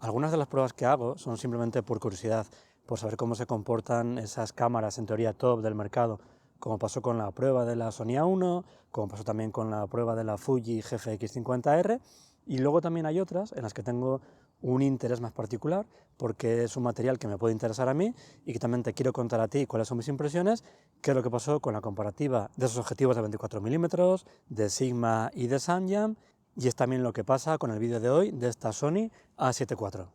Algunas de las pruebas que hago son simplemente por curiosidad, por saber cómo se comportan esas cámaras en teoría top del mercado, como pasó con la prueba de la Sony A1, como pasó también con la prueba de la Fuji GFX50R, y luego también hay otras en las que tengo un interés más particular, porque es un material que me puede interesar a mí y que también te quiero contar a ti cuáles son mis impresiones, qué es lo que pasó con la comparativa de esos objetivos de 24 milímetros, de Sigma y de Sanjam, y es también lo que pasa con el vídeo de hoy de esta Sony A7 IV.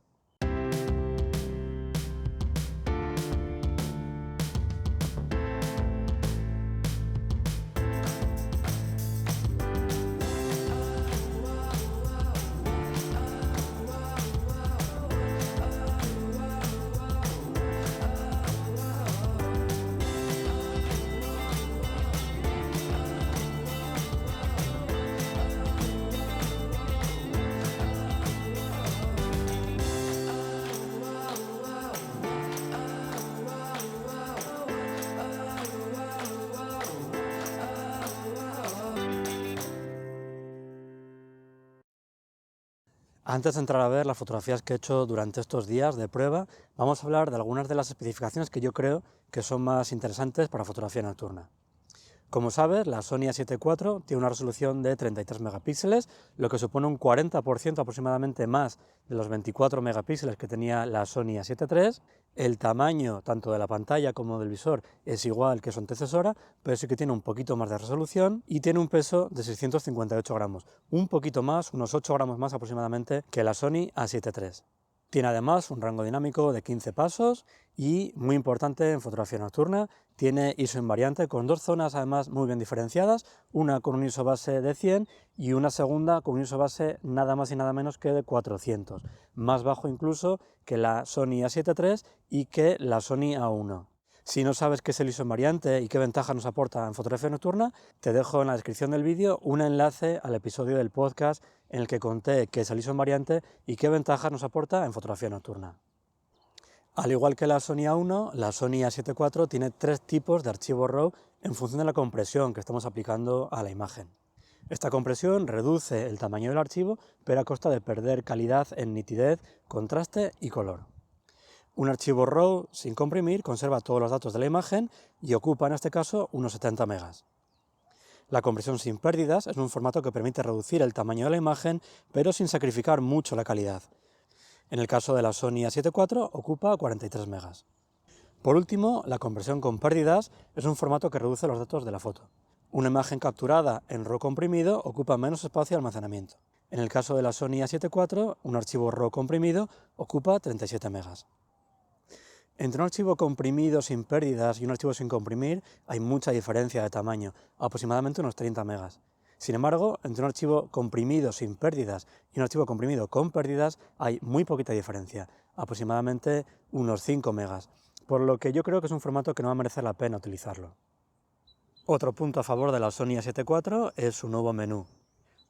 Antes de entrar a ver las fotografías que he hecho durante estos días de prueba, vamos a hablar de algunas de las especificaciones que yo creo que son más interesantes para fotografía nocturna. Como sabes, la Sony A7 IV tiene una resolución de 33 megapíxeles, lo que supone un 40% aproximadamente más de los 24 megapíxeles que tenía la Sony A7 III. El tamaño tanto de la pantalla como del visor es igual que su antecesora, pero sí que tiene un poquito más de resolución y tiene un peso de 658 gramos, un poquito más, unos 8 gramos más aproximadamente que la Sony A7 III. Tiene además un rango dinámico de 15 pasos y, muy importante en fotografía nocturna, tiene ISO invariante con dos zonas además muy bien diferenciadas, una con un ISO base de 100 y una segunda con un ISO base nada más y nada menos que de 400, más bajo incluso que la Sony A7 III y que la Sony A1. Si no sabes qué es el ISO invariante y qué ventaja nos aporta en fotografía nocturna, te dejo en la descripción del vídeo un enlace al episodio del podcast en el que conté qué es el ISO invariante y qué ventajas nos aporta en fotografía nocturna. Al igual que la Sony A1, la Sony A7 IV tiene tres tipos de archivo RAW en función de la compresión que estamos aplicando a la imagen. Esta compresión reduce el tamaño del archivo, pero a costa de perder calidad en nitidez, contraste y color. Un archivo RAW sin comprimir conserva todos los datos de la imagen y ocupa en este caso unos 70 megas. La compresión sin pérdidas es un formato que permite reducir el tamaño de la imagen, pero sin sacrificar mucho la calidad. En el caso de la Sony A7 IV ocupa 43 megas. Por último, la compresión con pérdidas es un formato que reduce los datos de la foto. Una imagen capturada en RAW comprimido ocupa menos espacio de almacenamiento. En el caso de la Sony A7 IV, un archivo RAW comprimido ocupa 37 megas. Entre un archivo comprimido sin pérdidas y un archivo sin comprimir hay mucha diferencia de tamaño, aproximadamente unos 30 megas. Sin embargo, entre un archivo comprimido sin pérdidas y un archivo comprimido con pérdidas hay muy poquita diferencia, aproximadamente unos 5 megas, por lo que yo creo que es un formato que no va a merecer la pena utilizarlo. Otro punto a favor de la Sony A7 IV es su nuevo menú,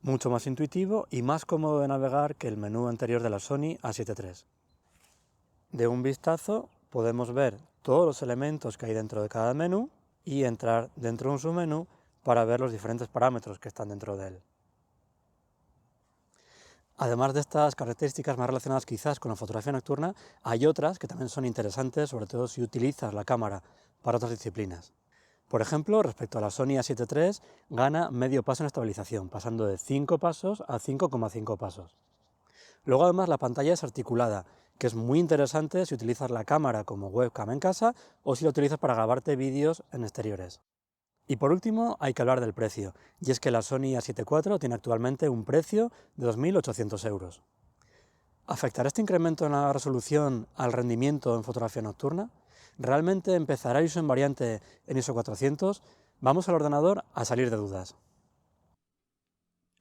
mucho más intuitivo y más cómodo de navegar que el menú anterior de la Sony A7 III. De un vistazo podemos ver todos los elementos que hay dentro de cada menú y entrar dentro de un submenú para ver los diferentes parámetros que están dentro de él. Además de estas características más relacionadas quizás con la fotografía nocturna, hay otras que también son interesantes, sobre todo si utilizas la cámara para otras disciplinas. Por ejemplo, respecto a la Sony A7 III, gana medio paso en estabilización, pasando de 5 pasos a 5,5 pasos. Luego además la pantalla es articulada, que es muy interesante si utilizas la cámara como webcam en casa o si la utilizas para grabarte vídeos en exteriores. Y por último hay que hablar del precio, y es que la Sony A7 IV tiene actualmente un precio de 2.800 euros. ¿Afectará este incremento en la resolución al rendimiento en fotografía nocturna? ¿Realmente empezará ISO invariante en ISO 400? Vamos al ordenador a salir de dudas.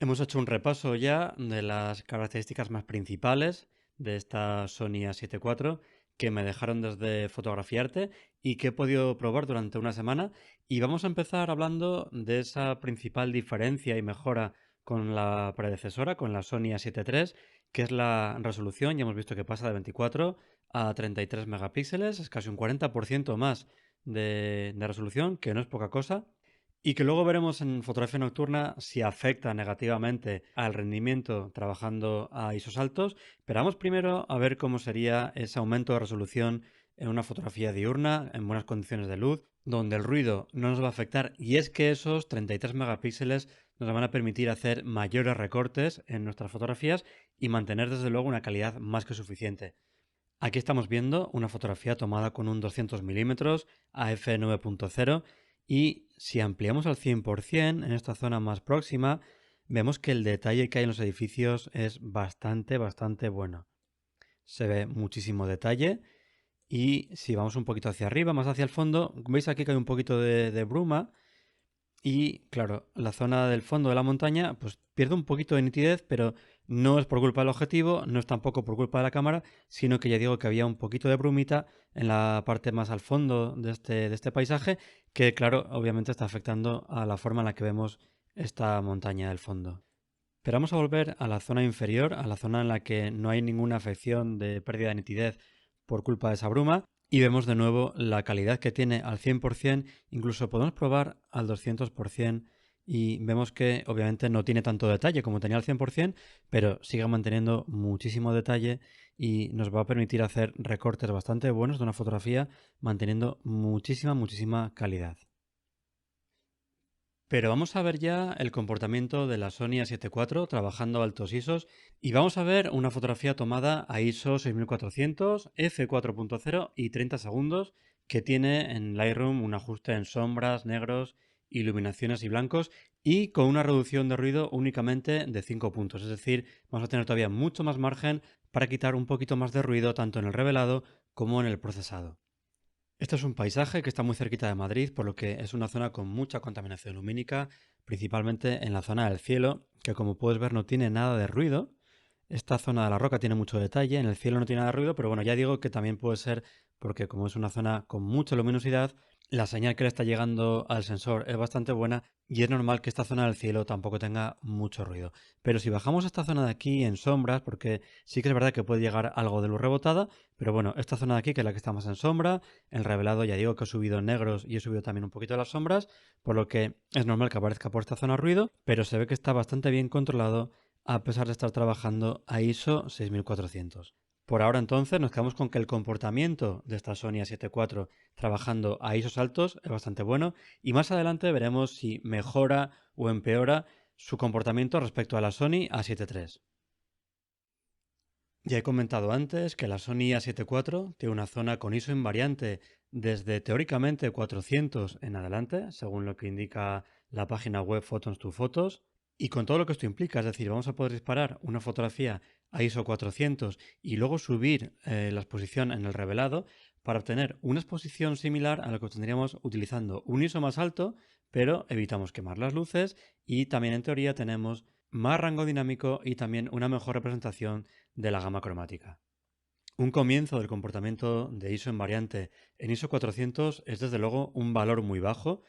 Hemos hecho un repaso ya de las características más principales de esta Sony A7 IV que me dejaron desde Fotografiarte y que he podido probar durante una semana, y vamos a empezar hablando de esa principal diferencia y mejora con la predecesora, con la Sony A7 III, que es la resolución. Ya hemos visto que pasa de 24 a 33 megapíxeles, es casi un 40% más de resolución, que no es poca cosa. y que luego veremos en fotografía nocturna si afecta negativamente al rendimiento trabajando a ISOs altos, pero vamos primero a ver cómo sería ese aumento de resolución en una fotografía diurna, en buenas condiciones de luz, donde el ruido no nos va a afectar, y es que esos 33 megapíxeles nos van a permitir hacer mayores recortes en nuestras fotografías y mantener desde luego una calidad más que suficiente. Aquí estamos viendo una fotografía tomada con un 200 milímetros a f9.0 y si ampliamos al 100% en esta zona más próxima, vemos que el detalle que hay en los edificios es bastante bueno. Se ve muchísimo detalle y si vamos un poquito hacia arriba, más hacia el fondo, veis aquí que hay un poquito de bruma y claro, la zona del fondo de la montaña pues pierde un poquito de nitidez, pero no es por culpa del objetivo, no es tampoco por culpa de la cámara, sino que ya digo que había un poquito de brumita en la parte más al fondo de este paisaje, que claro, obviamente está afectando a la forma en la que vemos esta montaña del fondo. Pero vamos a volver a la zona inferior, a la zona en la que no hay ninguna afección de pérdida de nitidez por culpa de esa bruma. Y vemos de nuevo la calidad que tiene al 100%, incluso podemos probar al 200% y vemos que obviamente no tiene tanto detalle como tenía al 100%, pero sigue manteniendo muchísimo detalle y nos va a permitir hacer recortes bastante buenos de una fotografía manteniendo muchísima calidad. Pero vamos a ver ya el comportamiento de la Sony A7 IV trabajando a altos ISOs y vamos a ver una fotografía tomada a ISO 6400, f4.0 y 30 segundos que tiene en Lightroom un ajuste en sombras, negros, iluminaciones y blancos y con una reducción de ruido únicamente de 5 puntos. Es decir, vamos a tener todavía mucho más margen para quitar un poquito más de ruido tanto en el revelado como en el procesado. Este es un paisaje que está muy cerquita de Madrid, por lo que es una zona con mucha contaminación lumínica, principalmente en la zona del cielo, que como puedes ver no tiene nada de ruido. Esta zona de la roca tiene mucho detalle, en el cielo no tiene nada de ruido, pero bueno, ya digo que también puede ser porque como es una zona con mucha luminosidad, la señal que le está llegando al sensor es bastante buena y es normal que esta zona del cielo tampoco tenga mucho ruido. Pero si bajamos a esta zona de aquí en sombras, porque sí que es verdad que puede llegar algo de luz rebotada, pero bueno, esta zona de aquí que es la que está más en sombra, el revelado ya digo que he subido negros y he subido también un poquito las sombras, por lo que es normal que aparezca por esta zona ruido, pero se ve que está bastante bien controlado a pesar de estar trabajando a ISO 6400. Por ahora entonces nos quedamos con que el comportamiento de esta Sony A7 IV trabajando a ISOs altos es bastante bueno y más adelante veremos si mejora o empeora su comportamiento respecto a la Sony A7 III. Ya he comentado antes que la Sony A7 IV tiene una zona con ISO invariante desde teóricamente 400 en adelante, según lo que indica la página web Photons to Photos, y con todo lo que esto implica, es decir, vamos a poder disparar una fotografía a ISO 400 y luego subir la exposición en el revelado para obtener una exposición similar a lo que obtendríamos utilizando un ISO más alto, pero evitamos quemar las luces y también en teoría tenemos más rango dinámico y también una mejor representación de la gama cromática. Un comienzo del comportamiento de ISO en variante en ISO 400 es desde luego un valor muy bajo,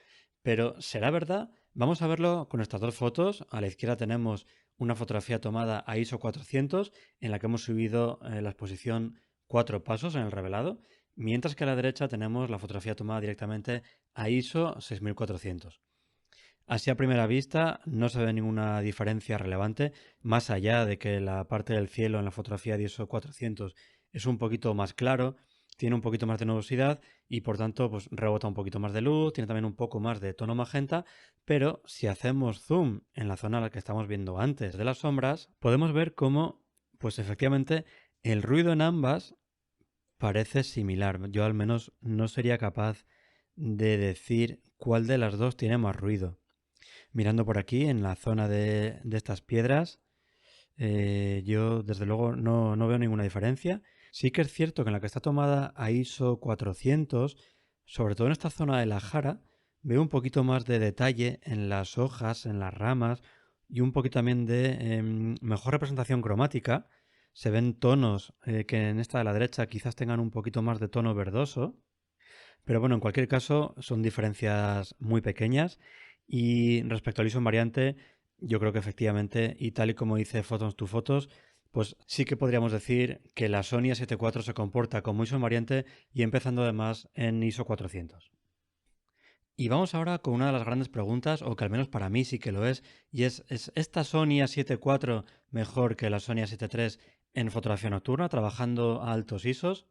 pero ¿será verdad? Vamos a verlo con estas dos fotos. A la izquierda tenemos una fotografía tomada a ISO 400 en la que hemos subido la exposición 4 pasos en el revelado, mientras que a la derecha tenemos la fotografía tomada directamente a ISO 6400. Así a primera vista no se ve ninguna diferencia relevante, más allá de que la parte del cielo en la fotografía de ISO 400 es un poquito más claro, tiene un poquito más de nubosidad y por tanto pues rebota un poquito más de luz, tiene también un poco más de tono magenta, pero si hacemos zoom en la zona a la que estamos viendo antes de las sombras, podemos ver cómo pues efectivamente el ruido en ambas parece similar. Yo al menos no sería capaz de decir cuál de las dos tiene más ruido. Mirando por aquí, en la zona de estas piedras, yo desde luego no veo ninguna diferencia. Sí que es cierto que en la que está tomada a ISO 400, sobre todo en esta zona de la jara, veo un poquito más de detalle en las hojas, en las ramas y un poquito también de mejor representación cromática. Se ven tonos que en esta de la derecha quizás tengan un poquito más de tono verdoso. Pero bueno, en cualquier caso, son diferencias muy pequeñas y respecto al ISO invariante, yo creo que efectivamente, y tal y como dice Photons to Photos, pues sí que podríamos decir que la Sony A7 IV se comporta como ISO invariante y empezando además en ISO 400. Y vamos ahora con una de las grandes preguntas, o que al menos para mí sí que lo y ¿es esta Sony A7 IV mejor que la Sony A7 III en fotografía nocturna, trabajando a altos ISOs?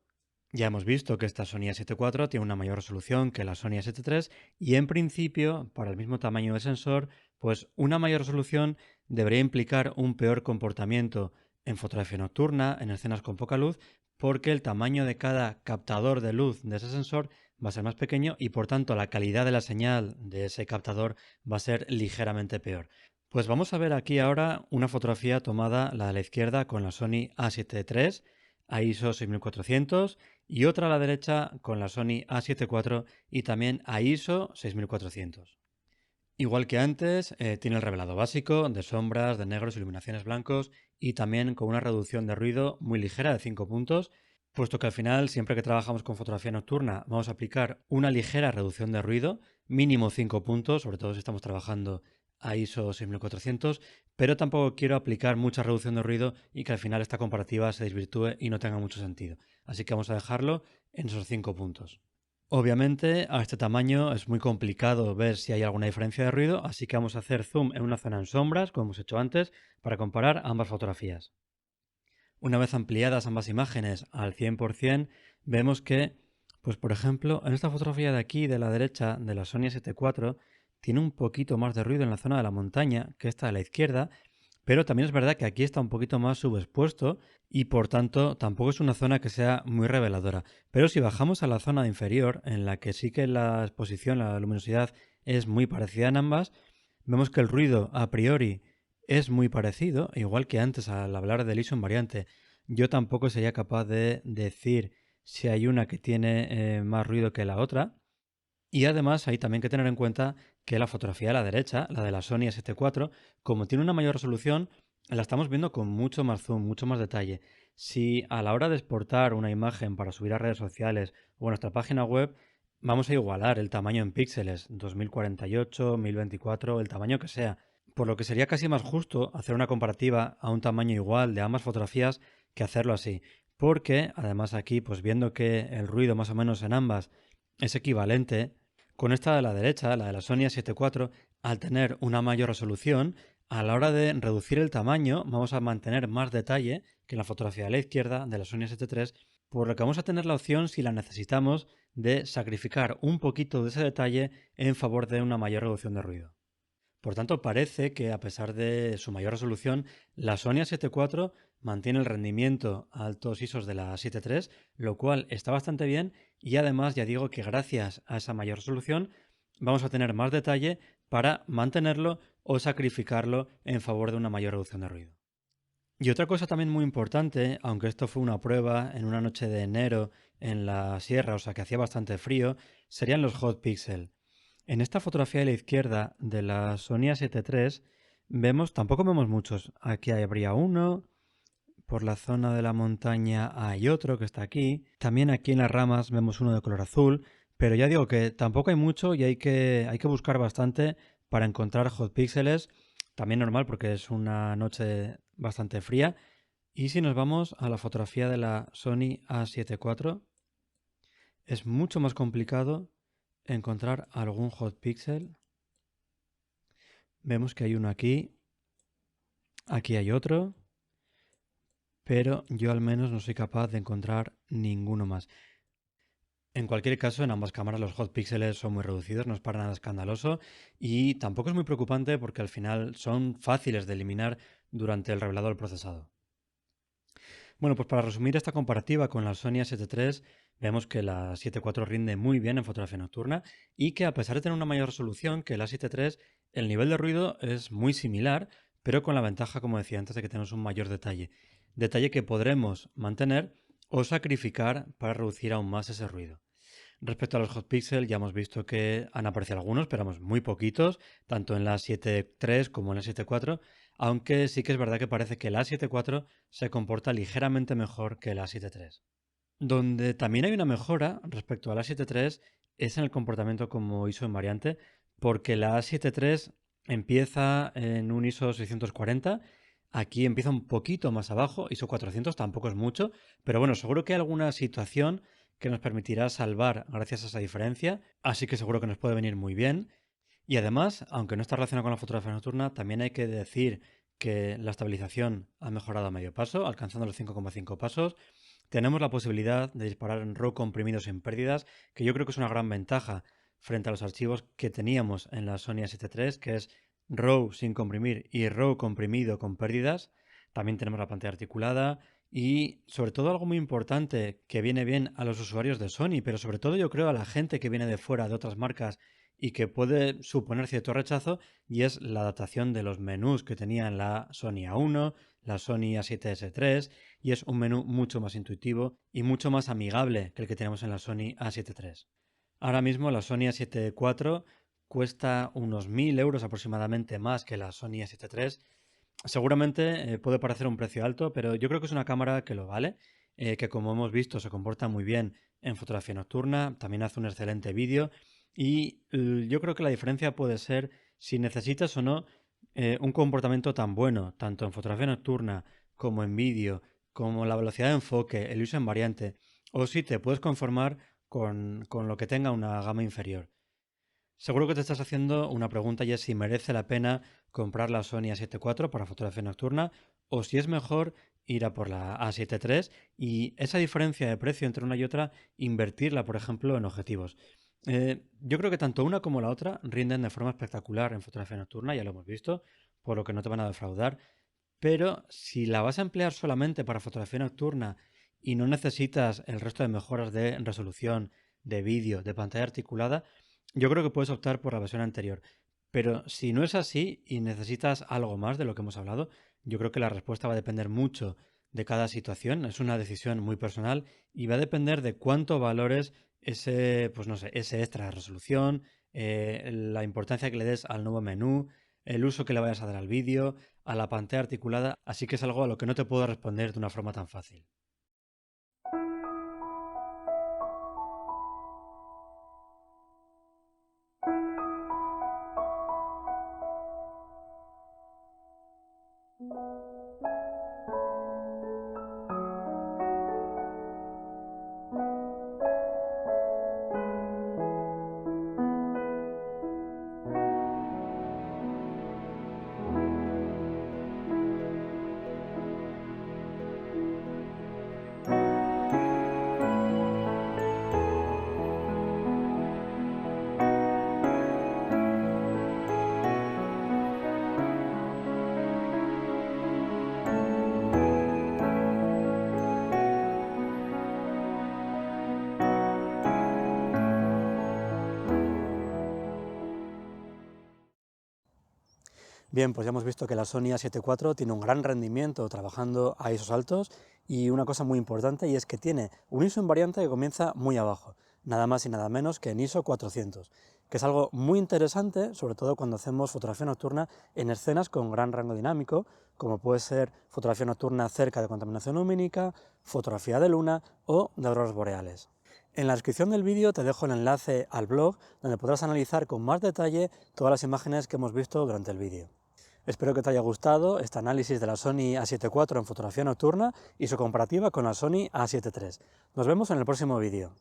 Ya hemos visto que esta Sony A7 IV tiene una mayor resolución que la Sony A7 III y en principio, para el mismo tamaño de sensor, pues una mayor resolución debería implicar un peor comportamiento en fotografía nocturna, en escenas con poca luz, porque el tamaño de cada captador de luz de ese sensor va a ser más pequeño y por tanto la calidad de la señal de ese captador va a ser ligeramente peor. Pues vamos a ver aquí ahora una fotografía tomada, la de la izquierda, con la Sony A7 III a ISO 6400 y otra a la derecha con la Sony A7 IV y también a ISO 6400. Igual que antes, tiene el revelado básico de sombras, de negros, iluminaciones blancos y también con una reducción de ruido muy ligera de 5 puntos, puesto que al final, siempre que trabajamos con fotografía nocturna, vamos a aplicar una ligera reducción de ruido, mínimo 5 puntos, sobre todo si estamos trabajando a ISO 6400, pero tampoco quiero aplicar mucha reducción de ruido y que al final esta comparativa se desvirtúe y no tenga mucho sentido. Así que vamos a dejarlo en esos 5 puntos. Obviamente, a este tamaño es muy complicado ver si hay alguna diferencia de ruido, así que vamos a hacer zoom en una zona en sombras, como hemos hecho antes, para comparar ambas fotografías. Una vez ampliadas ambas imágenes al 100%, vemos que, pues por ejemplo, en esta fotografía de aquí, de la derecha, de la Sony A7 IV, tiene un poquito más de ruido en la zona de la montaña que esta de la izquierda, pero también es verdad que aquí está un poquito más subexpuesto y por tanto tampoco es una zona que sea muy reveladora. Pero si bajamos a la zona inferior, en la que sí que la exposición, la luminosidad es muy parecida en ambas, vemos que el ruido a priori es muy parecido, igual que antes al hablar del ISO invariante. Yo tampoco sería capaz de decir si hay una que tiene más ruido que la otra. Y además hay también que tener en cuenta que la fotografía de la derecha, la de la Sony A7 IV, como tiene una mayor resolución, la estamos viendo con mucho más zoom, mucho más detalle. Si a la hora de exportar una imagen para subir a redes sociales o a nuestra página web, vamos a igualar el tamaño en píxeles, 2048, 1024, el tamaño que sea. Por lo que sería casi más justo hacer una comparativa a un tamaño igual de ambas fotografías que hacerlo así. Porque además aquí, pues viendo que el ruido más o menos en ambas es equivalente, con esta de la derecha, la de la Sony A7 IV, al tener una mayor resolución, a la hora de reducir el tamaño vamos a mantener más detalle que en la fotografía de la izquierda de la Sony A7 III, por lo que vamos a tener la opción, si la necesitamos, de sacrificar un poquito de ese detalle en favor de una mayor reducción de ruido. Por tanto, parece que a pesar de su mayor resolución, la Sony A7 IV mantiene el rendimiento a altos ISOs de la A7 III, lo cual está bastante bien y además ya digo que gracias a esa mayor resolución vamos a tener más detalle para mantenerlo o sacrificarlo en favor de una mayor reducción de ruido. Y otra cosa también muy importante, aunque esto fue una prueba en una noche de enero en la sierra, o sea que hacía bastante frío, serían los hot pixel. En esta fotografía de la izquierda de la Sony A7 III tampoco vemos muchos. Aquí habría uno, por la zona de la montaña hay otro que está aquí. También aquí en las ramas vemos uno de color azul, pero ya digo que tampoco hay mucho y hay que buscar bastante para encontrar hot píxeles. También normal porque es una noche bastante fría. Y si nos vamos a la fotografía de la Sony A7 IV, es mucho más complicado encontrar algún hot pixel. Vemos que hay uno aquí, aquí hay otro, pero yo al menos no soy capaz de encontrar ninguno más. En cualquier caso, en ambas cámaras los hot píxeles son muy reducidos, no es para nada escandaloso y tampoco es muy preocupante porque al final son fáciles de eliminar durante el revelado del procesado. Bueno, pues para resumir esta comparativa con la Sony A7 III, vemos que la A7 IV rinde muy bien en fotografía nocturna y que a pesar de tener una mayor resolución que la A7 III, el nivel de ruido es muy similar, pero con la ventaja, como decía antes, de que tenemos un mayor detalle. Detalle que podremos mantener o sacrificar para reducir aún más ese ruido. Respecto a los hot pixel, ya hemos visto que han aparecido algunos, pero muy poquitos, tanto en la A7 III como en la A7 IV, aunque sí que es verdad que parece que la A7 IV se comporta ligeramente mejor que la A7 III. Donde también hay una mejora respecto a la A7 III es en el comportamiento como ISO invariante, porque la A7 III empieza en un ISO 640, aquí empieza un poquito más abajo, ISO 400 tampoco es mucho, pero bueno, seguro que hay alguna situación que nos permitirá salvar gracias a esa diferencia, así que seguro que nos puede venir muy bien. Y además, aunque no está relacionado con la fotografía nocturna, también hay que decir que la estabilización ha mejorado a medio paso, alcanzando los 5,5 pasos. Tenemos la posibilidad de disparar en RAW comprimido sin pérdidas, que yo creo que es una gran ventaja frente a los archivos que teníamos en la Sony A7 III, que es RAW sin comprimir y RAW comprimido con pérdidas. También tenemos la pantalla articulada y sobre todo algo muy importante que viene bien a los usuarios de Sony, pero sobre todo yo creo a la gente que viene de fuera de otras marcas y que puede suponer cierto rechazo, y es la adaptación de los menús que tenía en la Sony A1, la Sony A7S III, y es un menú mucho más intuitivo y mucho más amigable que el que tenemos en la Sony A7 III. Ahora mismo la Sony A7 IV cuesta unos 1000 euros aproximadamente más que la Sony A7 III. Seguramente puede parecer un precio alto, pero yo creo que es una cámara que lo vale, que como hemos visto se comporta muy bien en fotografía nocturna, también hace un excelente vídeo y yo creo que la diferencia puede ser si necesitas o no un comportamiento tan bueno, tanto en fotografía nocturna como en vídeo, como la velocidad de enfoque, el uso en variante, o si te puedes conformar con lo que tenga una gama inferior. Seguro que te estás haciendo una pregunta y es si merece la pena comprar la Sony A7 IV para fotografía nocturna o si es mejor ir a por la A7 III y esa diferencia de precio entre una y otra invertirla, por ejemplo, en objetivos. Yo creo que tanto una como la otra rinden de forma espectacular en fotografía nocturna, ya lo hemos visto, por lo que no te van a defraudar, pero si la vas a emplear solamente para fotografía nocturna y no necesitas el resto de mejoras de resolución, de vídeo, de pantalla articulada, yo creo que puedes optar por la versión anterior. Pero si no es así y necesitas algo más de lo que hemos hablado, yo creo que la respuesta va a depender mucho de cada situación. Es una decisión muy personal y va a depender de cuánto valores ese, pues no sé, ese extra de resolución, la importancia que le des al nuevo menú, el uso que le vayas a dar al vídeo, a la pantalla articulada. Así que es algo a lo que no te puedo responder de una forma tan fácil. Bien, pues ya hemos visto que la Sony A7 IV tiene un gran rendimiento trabajando a ISOs altos y una cosa muy importante y es que tiene un ISO invariante que comienza muy abajo, nada más y nada menos que en ISO 400, que es algo muy interesante, sobre todo cuando hacemos fotografía nocturna en escenas con gran rango dinámico, como puede ser fotografía nocturna cerca de contaminación lumínica, fotografía de luna o de auroras boreales. En la descripción del vídeo te dejo el enlace al blog donde podrás analizar con más detalle todas las imágenes que hemos visto durante el vídeo. Espero que te haya gustado este análisis de la Sony A7 IV en fotografía nocturna y su comparativa con la Sony A7 III. Nos vemos en el próximo vídeo.